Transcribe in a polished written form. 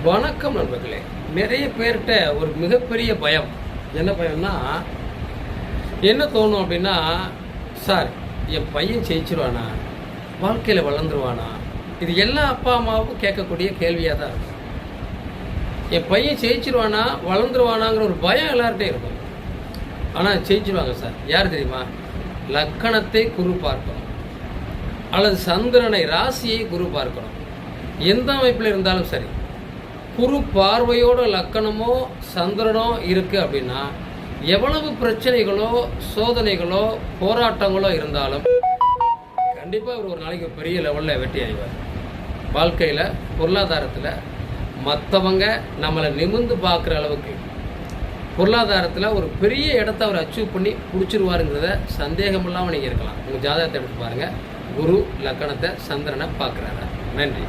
வணக்கம் நண்பர்களே. நிறைய பேர்கிட்ட ஒரு மிகப்பெரிய பயம். என்ன பயம்னா, என்ன தோணும் அப்படின்னா, சார் என் பையன் ஜெயிச்சிருவானா, வாழ்க்கையில் வளர்ந்துருவானா? இது எல்லா அப்பா அம்மாவும் கேட்கக்கூடிய கேள்வியாக தான் இருக்கும். என் பையன் ஜெயிச்சிருவானா, வளர்ந்துருவானாங்கிற ஒரு பயம் எல்லார்கிட்டையும் இருக்கும். ஆனால் ஜெயிச்சிருவாங்க சார். யார் தெரியுமா? லக்கணத்தை குரு பார்க்கணும், அல்லது சந்திரனை ராசியை குரு பார்க்கணும். எந்த அமைப்பில் இருந்தாலும் சரி, குரு பார்வையோட லக்கணமோ சந்திரனோ இருக்குது அப்படின்னா, எவ்வளவு பிரச்சனைகளோ சோதனைகளோ போராட்டங்களோ இருந்தாலும் கண்டிப்பாக இவர் ஒரு நாளைக்கு பெரிய லெவலில் வெற்றி அடைவார். வாழ்க்கையில், பொருளாதாரத்தில் மற்றவங்க நம்மளை நிமிர்ந்து பார்க்குற அளவுக்கு பொருளாதாரத்தில் ஒரு பெரிய இடத்த அவர் அச்சீவ் பண்ணி பிடிச்சிருவாருங்கிறத சந்தேகம் இல்லாமல் நீங்கள் இருக்கலாம். உங்கள் ஜாதகத்தை எடுத்து பாருங்கள். குரு லக்கணத்தை சந்திரனை பார்க்குறாரு. நன்றி.